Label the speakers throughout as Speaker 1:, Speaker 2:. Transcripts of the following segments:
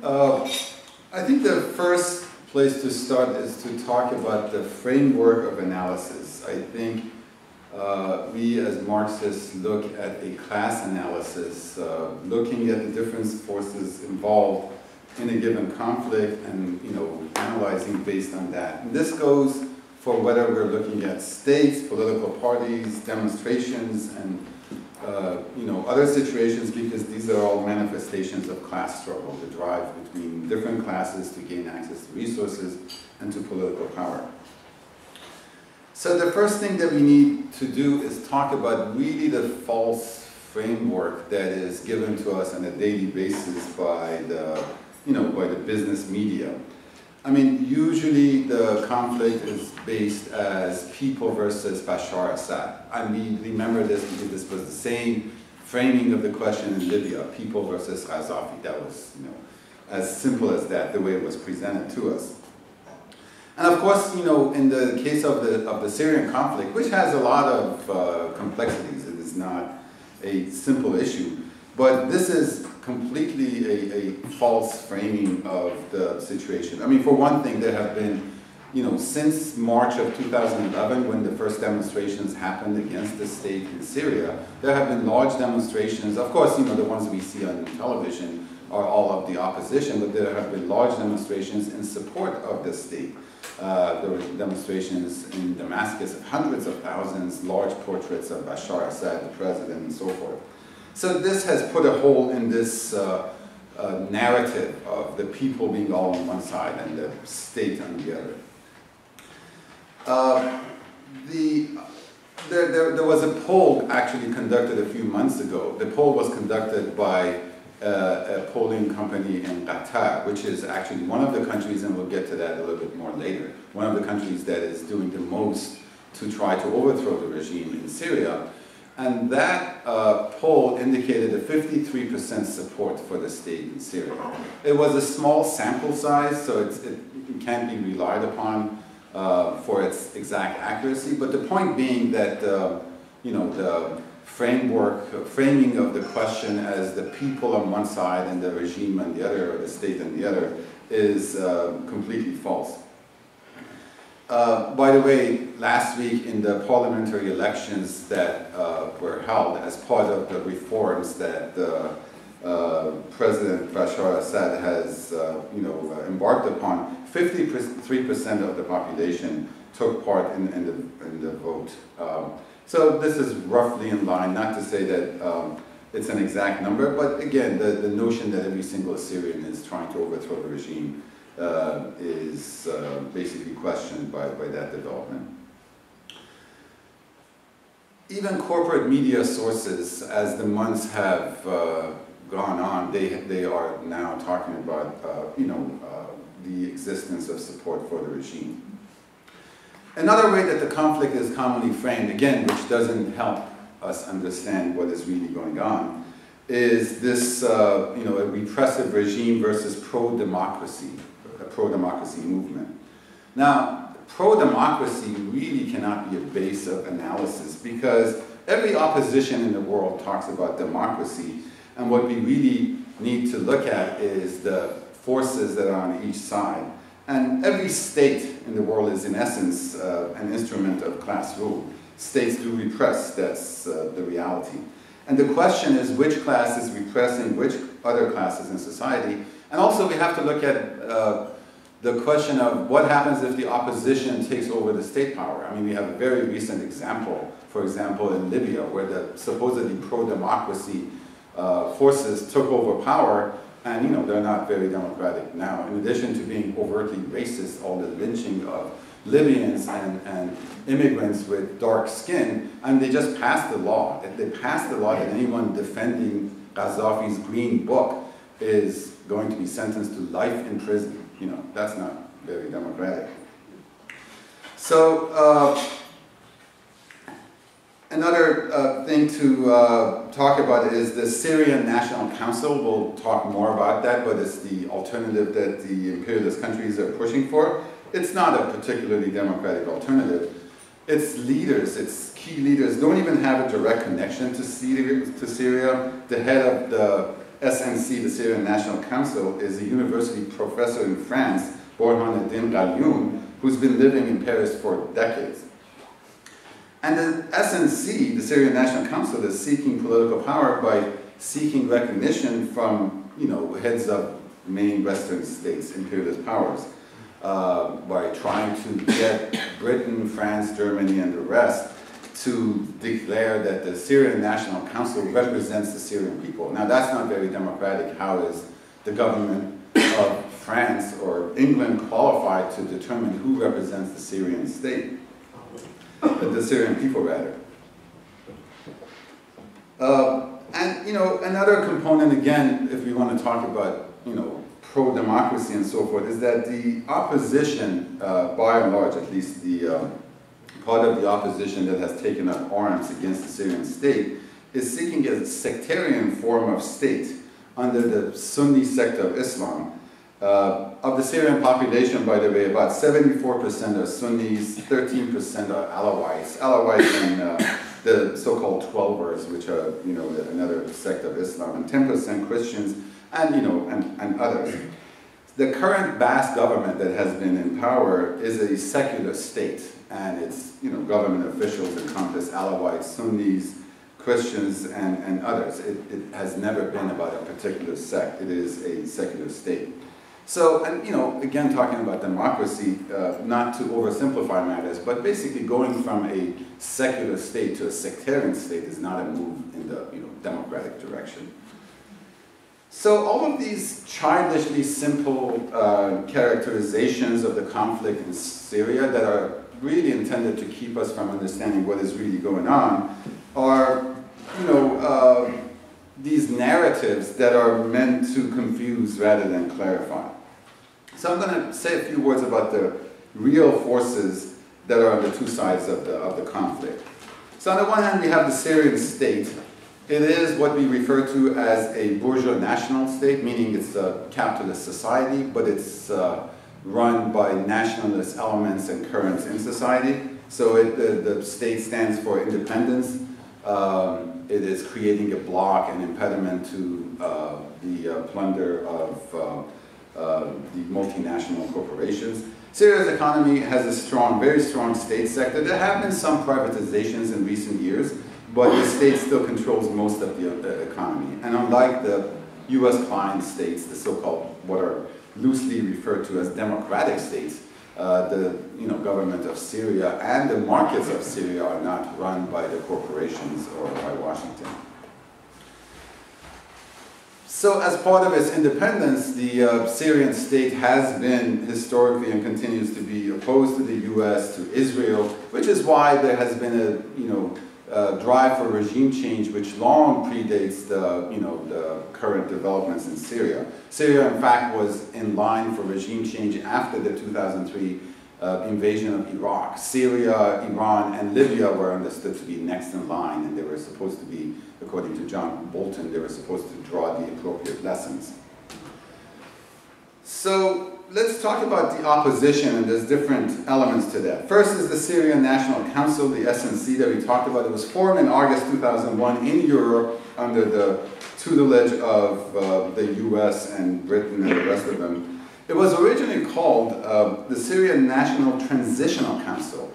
Speaker 1: I think the first place to start is to talk about the framework of analysis. I think we as Marxists look at a class analysis, looking at the different forces involved in a given conflict and analyzing based on that. And this goes for whether we're looking at states, political parties, demonstrations, and other situations, because these are all manifestations of class struggle, the drive between different classes to gain access to resources and to political power. So the first thing that we need to do is talk about really the false framework that is given to us on a daily basis by the, by the business media. I mean, usually the conflict is based as people versus Bashar Assad. I mean, remember this because this was the same framing of the question in Libya, people versus Gaddafi. That was, as simple as that, the way it was presented to us. And of course, in the case of the Syrian conflict, which has a lot of complexities, it is not a simple issue, but this is completely a false framing of the situation. I mean, for one thing, there have been, since March of 2011, when the first demonstrations happened against the state in Syria, there have been large demonstrations. Of course, the ones we see on television are all of the opposition, but there have been large demonstrations in support of the state. There were demonstrations in Damascus of hundreds of thousands, large portraits of Bashar Assad, the president, and so forth. So this has put a hole in this narrative of the people being all on one side and the state on the other. There was a poll actually conducted a few months ago. The poll was conducted by a polling company in Qatar, which is actually one of the countries, and we'll get to that a little bit more later, one of the countries that is doing the most to try to overthrow the regime in Syria. And that poll indicated a 53% support for the state in Syria. It was a small sample size, so it can't be relied upon for its exact accuracy. But the point being that the framing of the question as the people on one side and the regime on the other, or the state on the other, is completely false. By the way, last week in the parliamentary elections that were held as part of the reforms that President Bashar Assad has embarked upon, 53% of the population took part in the vote. So this is roughly in line, not to say that it's an exact number, but again, the notion that every single Syrian is trying to overthrow the regime is basically questioned by that development. Even corporate media sources, as the months have gone on, they are now talking about the existence of support for the regime. Another way that the conflict is commonly framed, again, which doesn't help us understand what is really going on, is this a repressive regime versus pro-democracy, a pro-democracy movement. Now, pro-democracy really cannot be a base of analysis, because every opposition in the world talks about democracy, and what we really need to look at is the forces that are on each side. And every state in the world is in essence an instrument of class rule. States do repress, that's the reality. And the question is, which class is repressing which other classes in society? And also we have to look at the question of what happens if the opposition takes over the state power. I mean, we have a very recent example, for example, in Libya, where the supposedly pro-democracy forces took over power, and they're not very democratic now. In addition to being overtly racist, all the lynching of Libyans and immigrants with dark skin, and they just passed the law. They passed the law that anyone defending Gaddafi's Green Book is going to be sentenced to life in prison. That's not very democratic. So another thing to talk about is the Syrian National Council. We'll talk more about that, but it's the alternative that the imperialist countries are pushing for. It's not a particularly democratic alternative. Its leaders, its key leaders, don't even have a direct connection to Syria. The head of the SNC, the Syrian National Council, is a university professor in France, Borhaneddin Ghalioun, who's been living in Paris for decades. And the SNC, the Syrian National Council, is seeking political power by seeking recognition from, heads of main Western states, imperialist powers, by trying to get Britain, France, Germany, and the rest to declare that the Syrian National Council represents the Syrian people. Now, that's not very democratic. How is the government of France or England qualified to determine who represents the Syrian state? The Syrian people, rather. And, another component, again, if we want to talk about, pro-democracy and so forth, is that the opposition, by and large, at least the part of the opposition that has taken up arms against the Syrian state, is seeking a sectarian form of state under the Sunni sect of Islam. Of the Syrian population, by the way, about 74% are Sunnis, 13% are Alawites. Alawites and the so-called Twelvers, which are, another sect of Islam, and 10% Christians, and, and others. The current Ba'ath government that has been in power is a secular state, and its, government officials encompass Alawites, Sunnis, Christians, and others. It has never been about a particular sect. It is a secular state. So, and again, talking about democracy, not to oversimplify matters, but basically going from a secular state to a sectarian state is not a move in the democratic direction. So all of these childishly simple characterizations of the conflict in Syria that are really intended to keep us from understanding what is really going on are, these narratives that are meant to confuse rather than clarify. So I'm going to say a few words about the real forces that are on the two sides of the conflict. So on the one hand, we have the Syrian state. It is what we refer to as a bourgeois national state, meaning it's a capitalist society, but it's run by nationalist elements and currents in society. So the state stands for independence. It is creating a block, an impediment to the plunder of the multinational corporations. Syria's economy has a strong, very strong state sector. There have been some privatizations in recent years, but the state still controls most of the economy. And unlike the US client states, the so-called, what are loosely referred to as democratic states, the government of Syria and the markets of Syria are not run by the corporations or by Washington. So as part of its independence, the Syrian state has been historically and continues to be opposed to the US, to Israel, which is why there has been a drive for regime change which long predates the current developments in Syria. Syria, in fact, was in line for regime change after the 2003 invasion of Iraq. Syria, Iran, and Libya were understood to be next in line, and they were supposed to be, according to John Bolton, they were supposed to draw the appropriate lessons. So let's talk about the opposition, and there's different elements to that. First is the Syrian National Council, the SNC that we talked about. It was formed in August 2001 in Europe under the tutelage of the US and Britain and the rest of them. It was originally called the Syrian National Transitional Council,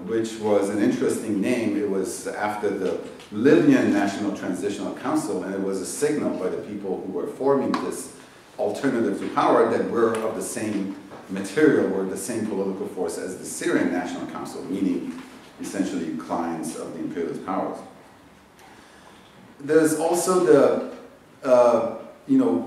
Speaker 1: which was an interesting name. It was after the Libyan National Transitional Council, and it was a signal by the people who were forming this alternative to power that we're of the same material, we're the same political force as the Syrian National Council, meaning essentially clients of the imperialist powers. There's also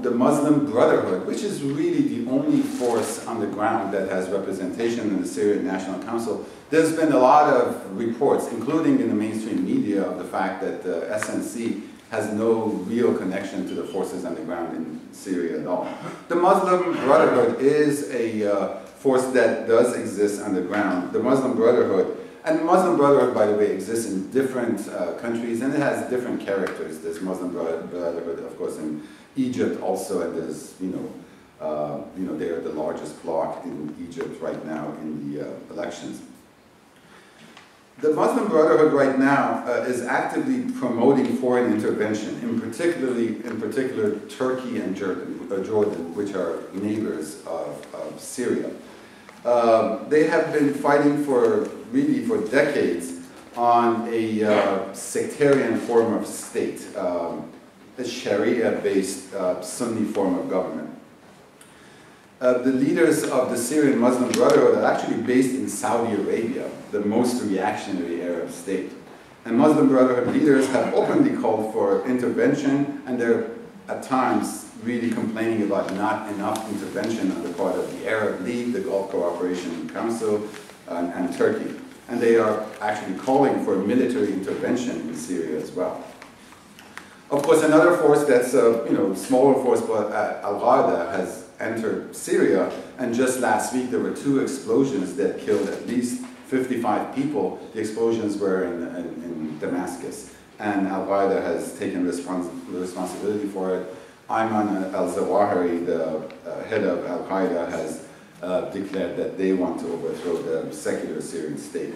Speaker 1: the Muslim Brotherhood, which is really the only force on the ground that has representation in the Syrian National Council. There's been a lot of reports, including in the mainstream media, of the fact that the SNC has no real connection to the forces on the ground in Syria at all. The Muslim Brotherhood is a force that does exist on the ground. The Muslim Brotherhood, and the Muslim Brotherhood, by the way, exists in different countries, and it has different characters. There's Muslim Brotherhood, of course, in Egypt also, and there's, they are the largest bloc in Egypt right now in the elections. The Muslim Brotherhood right now is actively promoting foreign intervention, in particular Turkey and Jordan, which are neighbors of Syria. They have been fighting for decades on a sectarian form of state, a Sharia-based Sunni form of government. The leaders of the Syrian Muslim Brotherhood are actually based in Saudi Arabia, the most reactionary Arab state. And Muslim Brotherhood leaders have openly called for intervention, and they're at times really complaining about not enough intervention on the part of the Arab League, the Gulf Cooperation Council, and Turkey. And they are actually calling for military intervention in Syria as well. Of course, another force that's a smaller force, but Al-Qaeda has entered Syria, and just last week there were 2 explosions that killed at least 55 people. The explosions were in Damascus, and Al-Qaeda has taken responsibility for it. Ayman al-Zawahiri, the head of Al-Qaeda, has declared that they want to overthrow the secular Syrian state.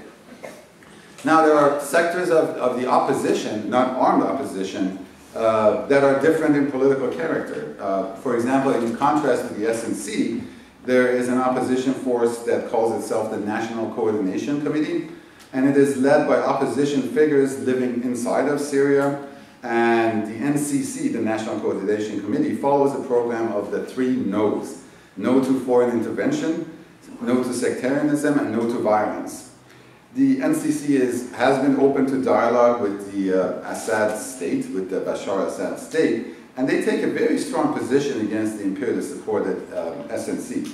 Speaker 1: Now, there are sectors of the opposition, not armed opposition, that are different in political character. For example, in contrast to the SNC, there is an opposition force that calls itself the National Coordination Committee, and it is led by opposition figures living inside of Syria. And the NCC, the National Coordination Committee, follows a program of the 3 no's. No to foreign intervention, no to sectarianism, and no to violence. The NCC has been open to dialogue with the Assad state, with the Bashar Assad state, and they take a very strong position against the imperialist-supported SNC.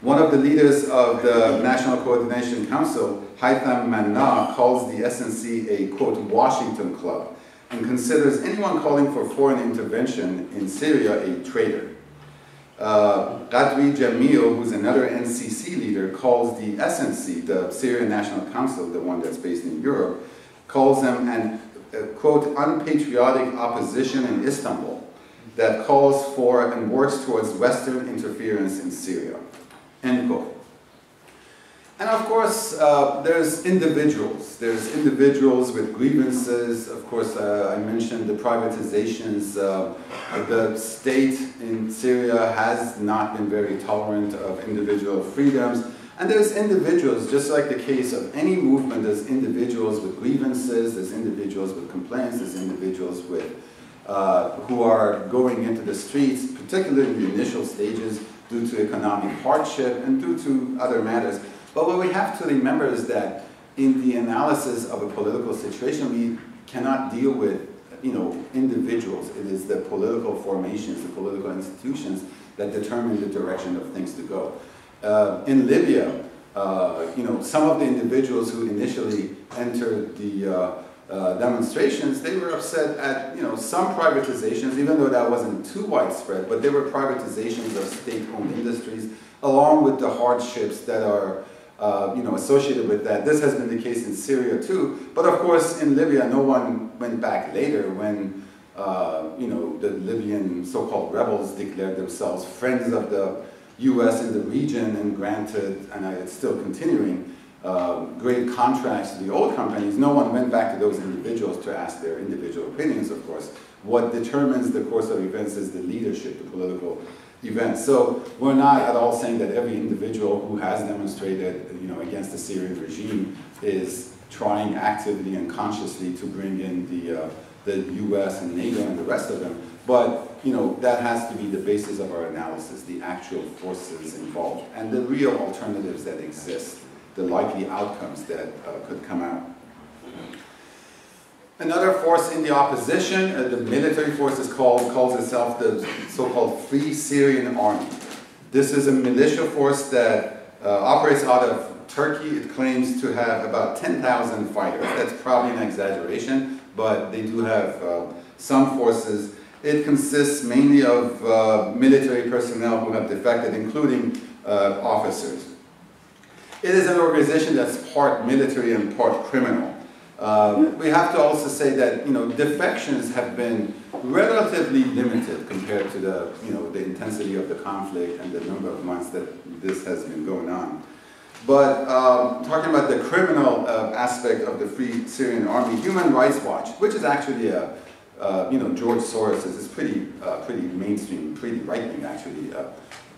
Speaker 1: One of the leaders of the National Coordination Council, Haitham Manna, calls the SNC a, quote, Washington club, and considers anyone calling for foreign intervention in Syria a traitor. Qadri Jamil, who's another NCC leader, calls the SNC, the Syrian National Council, the one that's based in Europe, calls them an, quote, unpatriotic opposition in Istanbul that calls for and works towards Western interference in Syria, end quote. And of course, there's individuals. There's individuals with grievances. Of course, I mentioned the privatizations. The state in Syria has not been very tolerant of individual freedoms. And there's individuals, just like the case of any movement, there's individuals with grievances, there's individuals with complaints, there's individuals with, who are going into the streets, particularly in the initial stages, due to economic hardship and due to other matters. But what we have to remember is that in the analysis of a political situation, we cannot deal with, individuals. It is the political formations, the political institutions that determine the direction of things to go. In Libya, some of the individuals who initially entered the demonstrations, they were upset at, some privatizations, even though that wasn't too widespread, but there were privatizations of state-owned industries, along with the hardships that are associated with that. This has been the case in Syria too, but of course in Libya no one went back later when the Libyan so-called rebels declared themselves friends of the US in the region and granted, and it's still continuing, great contracts to the oil companies. No one went back to those individuals to ask their individual opinions, of course. What determines the course of events is the leadership, the political events. So we're not at all saying that every individual who has demonstrated, against the Syrian regime is trying actively and consciously to bring in the US and NATO and the rest of them. But that has to be the basis of our analysis, the actual forces involved and the real alternatives that exist, the likely outcomes that could come out. Another force in the opposition, the military force, calls itself the so-called Free Syrian Army. This is a militia force that operates out of Turkey. It claims to have about 10,000 fighters. That's probably an exaggeration, but they do have some forces. It consists mainly of military personnel who have defected, including officers. It is an organization that's part military and part criminal. We have to also say that defections have been relatively limited compared to the intensity of the conflict and the number of months that this has been going on. But talking about the criminal aspect of the Free Syrian Army, Human Rights Watch, which is actually a, George Soros is pretty mainstream, pretty right-wing actually,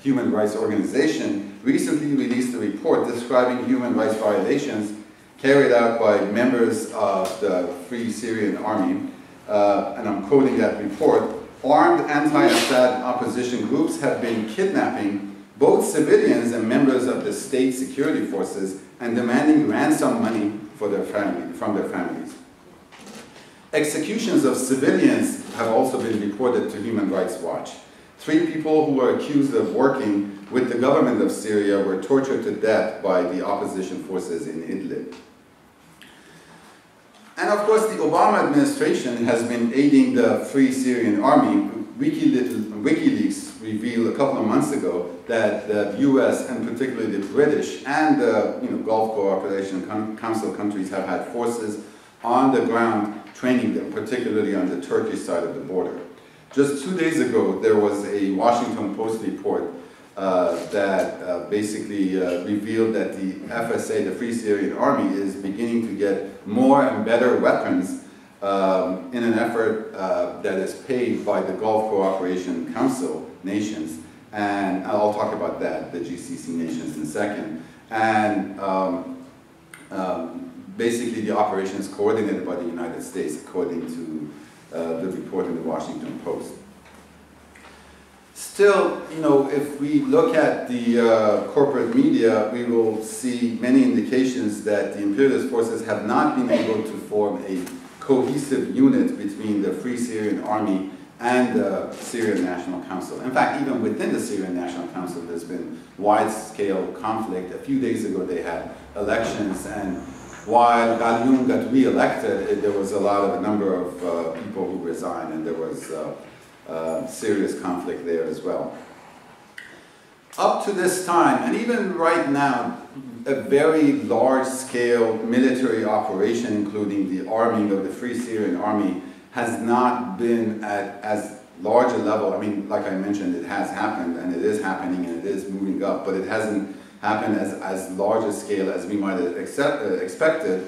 Speaker 1: human rights organization, recently released a report describing human rights violations carried out by members of the Free Syrian Army, and I'm quoting that report. Armed anti-Assad opposition groups have been kidnapping both civilians and members of the state security forces and demanding ransom money from their families. Executions of civilians have also been reported to Human Rights Watch. 3 people who were accused of working with the government of Syria were tortured to death by the opposition forces in Idlib. And of course, the Obama administration has been aiding the Free Syrian Army. WikiLeaks revealed a couple of months ago that the US and particularly the British and the Gulf Cooperation Council countries have had forces on the ground training them, particularly on the Turkish side of the border. Just 2 days ago, there was a Washington Post report that basically revealed that the FSA, the Free Syrian Army, is beginning to get more and better weapons in an effort that is paid by the Gulf Cooperation Council nations. And I'll talk about that, the GCC nations, in a second. And basically the operation is coordinated by the United States, according to the report in the Washington Post. Still, if we look at the corporate media, we will see many indications that the imperialist forces have not been able to form a cohesive unit between the Free Syrian Army and the Syrian National Council. In fact, even within the Syrian National Council, there's been wide-scale conflict. A few days ago, they had elections, and while Galioun got re-elected, there was a number of people who resigned, and there was serious conflict there as well. Up to this time, and even right now, a very large-scale military operation, including the arming of the Free Syrian Army, has not been at as large a level. I mean, like I mentioned, it has happened, and it is happening, and it is moving up, but it hasn't happened as large a scale as we might have expected.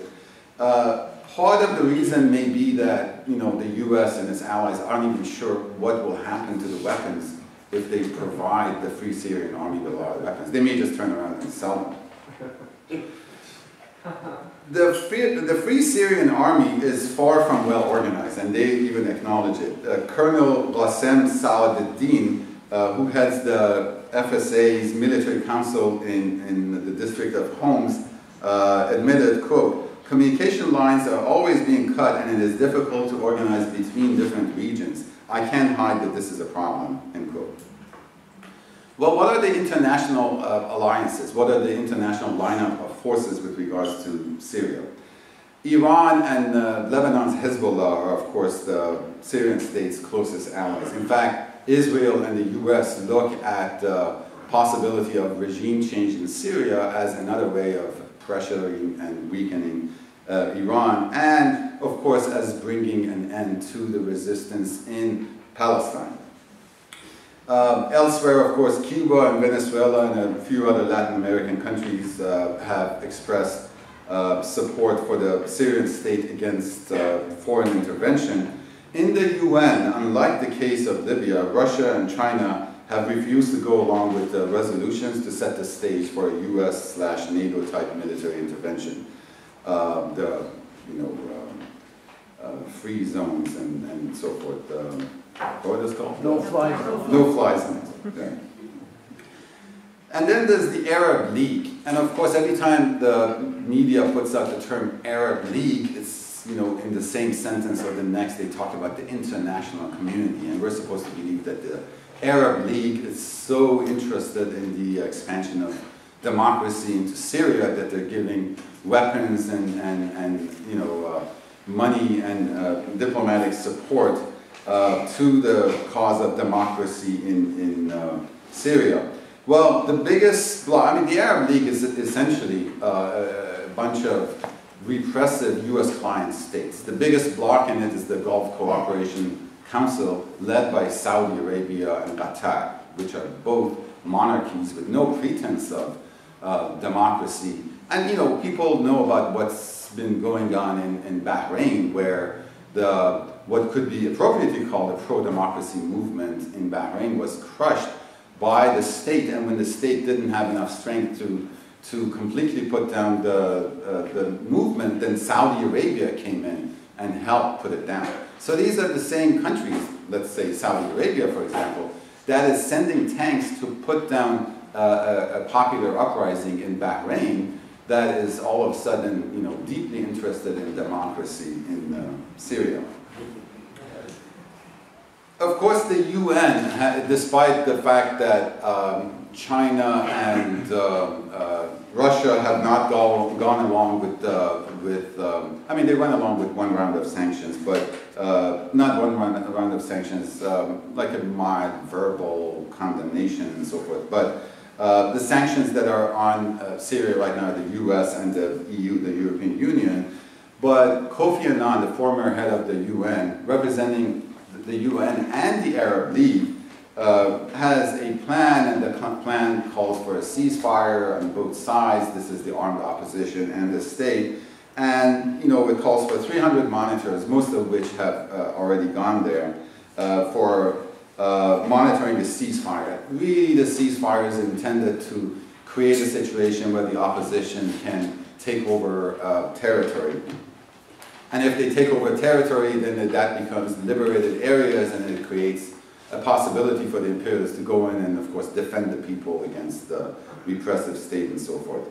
Speaker 1: Part of the reason may be that the U.S. and its allies aren't even sure what will happen to the weapons if they provide the Free Syrian Army with a lot of weapons. They may just turn around and sell them. The Free Syrian Army is far from well organized, and they even acknowledge it. Colonel Qassem Saad-ad-Din, who heads the FSA's military council in the district of Homs, admitted, quote, "Communication lines are always being cut and it is difficult to organize between different regions. I can't hide that this is a problem," end quote. Well, what are the international alliances? What are the international lineup of forces with regards to Syria? Iran and Lebanon's Hezbollah are, of course, the Syrian state's closest allies. In fact, Israel and the US look at the possibility of regime change in Syria as another way of pressuring and weakening Iran, and of course as bringing an end to the resistance in Palestine. Elsewhere, of course, Cuba and Venezuela and a few other Latin American countries have expressed support for the Syrian state against foreign intervention. In the UN, unlike the case of Libya, Russia and China have refused to go along with the resolutions to set the stage for a US/NATO type military intervention. Free zones and so forth. What is it called?
Speaker 2: No-fly zones.
Speaker 1: No-fly zones. Yeah. And then there's the Arab League. And of course, every time the media puts out the term Arab League, it's in the same sentence or the next, they talk about the international community. And we're supposed to believe that the Arab League is so interested in the expansion of democracy into Syria that they're giving weapons and money and diplomatic support to the cause of democracy in Syria. Well, the biggest bloc, the Arab League is essentially a bunch of repressive US client states. The biggest bloc in it is the Gulf Cooperation Council, led by Saudi Arabia and Qatar, which are both monarchies with no pretense of democracy. And you know, people know about what's been going on in Bahrain, where what could be appropriately called a pro-democracy movement in Bahrain was crushed by the state, and when the state didn't have enough strength to completely put down the movement, then Saudi Arabia came in and helped put it down. So these are the same countries, let's say Saudi Arabia, for example, that is sending tanks to put down a popular uprising in Bahrain that is all of a sudden, you know, deeply interested in democracy in Syria. Of course, the UN, despite the fact that China and Russia have not gone along with I mean, they went along with one round of sanctions, but not one round of sanctions, like a mild verbal condemnation and so forth. But the sanctions that are on Syria right now, the US and the EU, the European Union, but Kofi Annan, the former head of the UN, representing the UN and the Arab League, has a plan, and the plan calls for a ceasefire on both sides. This is the armed opposition and the state. And you know, it calls for 300 monitors, most of which have already gone there, for monitoring the ceasefire. Really, the ceasefire is intended to create a situation where the opposition can take over territory. And if they take over territory, then that becomes liberated areas, and it creates a possibility for the imperialists to go in and, of course, defend the people against the repressive state and so forth.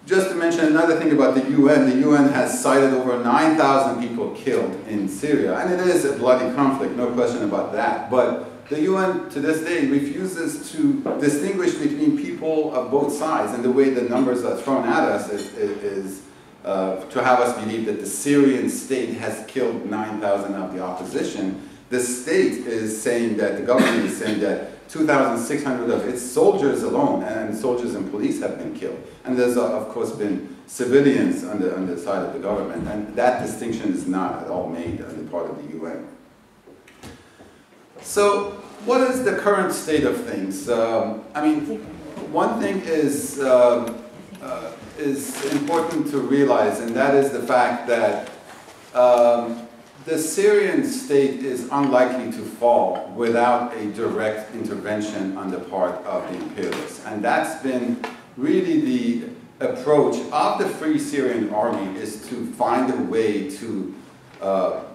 Speaker 1: Just to mention another thing about the UN has cited over 9,000 people killed in Syria, and it is a bloody conflict, no question about that. But the UN, to this day, refuses to distinguish between people of both sides, and the way the numbers are thrown at us is to have us believe that the Syrian state has killed 9,000 of the opposition. The state is saying that, the government is saying that 2,600 of its soldiers alone, and soldiers and police, have been killed. And there's, of course, been civilians on the side of the government, and that distinction is not at all made on the part of the UN. So, what is the current state of things? I mean, one thing is important to realize, and that is the fact that the Syrian state is unlikely to fall without a direct intervention on the part of the imperialists. And that's been really the approach of the Free Syrian Army, is to find a way to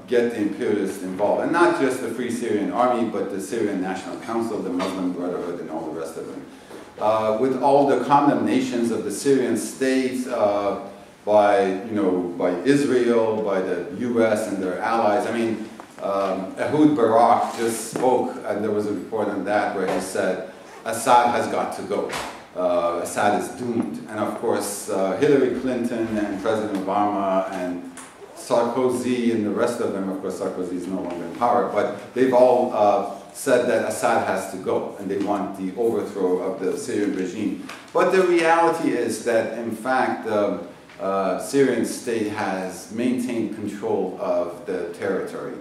Speaker 1: get the imperialists involved. And not just the Free Syrian Army, but the Syrian National Council, the Muslim Brotherhood, and all the rest of them. With all the condemnations of the Syrian state, by Israel, by the U.S. and their allies. I mean, Ehud Barak just spoke, and there was a report on that where he said, Assad has got to go. Assad is doomed. And of course, Hillary Clinton and President Obama and Sarkozy and the rest of them, of course Sarkozy is no longer in power, but they've all said that Assad has to go, and they want the overthrow of the Syrian regime. But the reality is that, in fact, Syrian state has maintained control of the territory.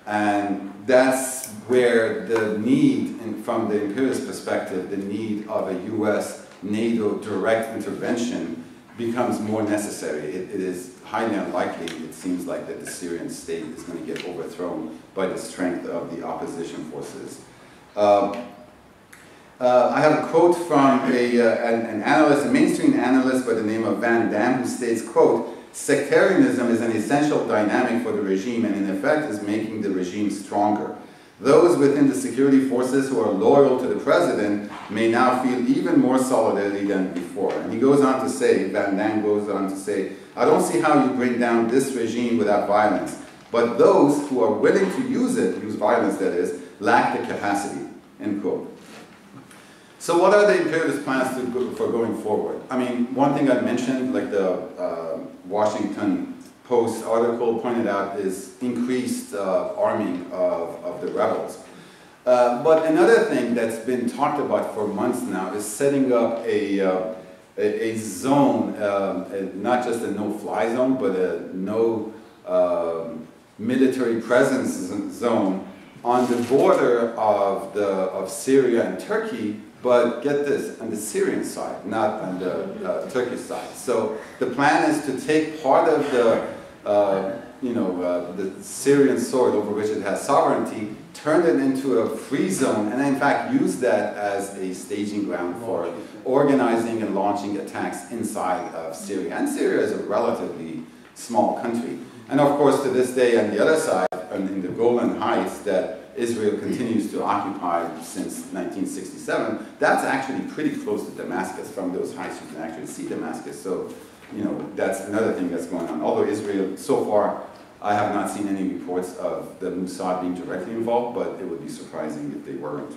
Speaker 1: And that's where the need, from the imperialist perspective, the need of a US, NATO direct intervention becomes more necessary. It is highly unlikely, it seems like, that the Syrian state is going to get overthrown by the strength of the opposition forces. I have a quote from an analyst, a mainstream analyst by the name of Van Dam, who states, quote, "Sectarianism is an essential dynamic for the regime and in effect is making the regime stronger. Those within the security forces who are loyal to the president may now feel even more solidarity than before." And he goes on to say, Van Dam goes on to say, "I don't see how you bring down this regime without violence, but those who are willing to use violence that is, lack the capacity," end quote. So what are the imperialist plans for going forward? I mean, one thing I mentioned, like the Washington Post article pointed out, is increased arming of the rebels. But another thing that's been talked about for months now is setting up a zone, not just a no-fly zone, but a no military presence zone on the border of Syria and Turkey, but get this, on the Syrian side, not on the Turkish side. So the plan is to take part of the the Syrian soil over which it has sovereignty, turn it into a free zone, and in fact use that as a staging ground for organizing and launching attacks inside of Syria. And Syria is a relatively small country. And of course, to this day, on the other side, in the Golan Heights that Israel continues to occupy since 1967, that's actually pretty close to Damascus. From those heights, you can actually see Damascus. So, that's another thing that's going on. Although Israel, so far, I have not seen any reports of the Mossad being directly involved, but it would be surprising if they weren't.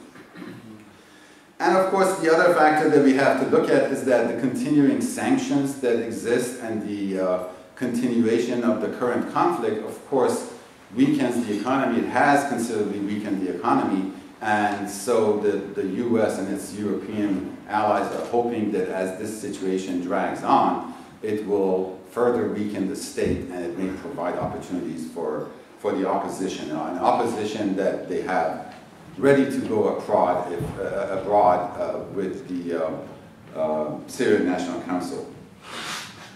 Speaker 1: And of course, the other factor that we have to look at is that the continuing sanctions that exist and the continuation of the current conflict, of course, weakens the economy. It has considerably weakened the economy, and so the US and its European allies are hoping that as this situation drags on, it will further weaken the state, and it may provide opportunities for the opposition, an opposition that they have ready to go abroad with the Syrian National Council.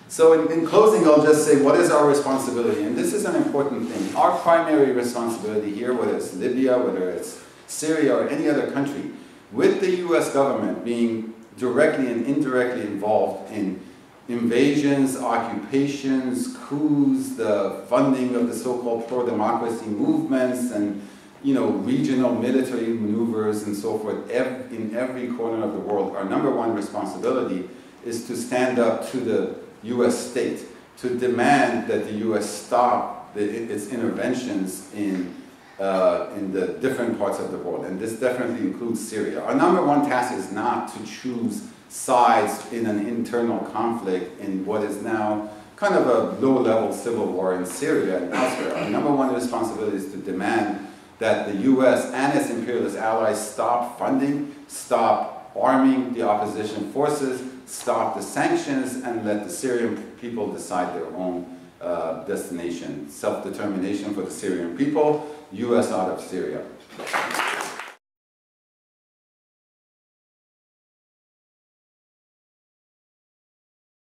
Speaker 1: So in closing, I'll just say, what is our responsibility? And this is an important thing. Our primary responsibility here, whether it's Libya, whether it's Syria, or any other country, with the US government being directly and indirectly involved in invasions, occupations, coups, the funding of the so-called pro-democracy movements, and regional military maneuvers and so forth, in every corner of the world, our number one responsibility is to stand up to the US state, to demand that the US stop its interventions in the different parts of the world, and this definitely includes Syria. Our number one task is not to choose sides in an internal conflict in what is now kind of a low-level civil war in Syria and elsewhere. Our number one responsibility is to demand that the US and its imperialist allies stop funding, stop arming the opposition forces, stop the sanctions, and let the Syrian people decide their own destination. Self-determination for the Syrian people, US out of Syria.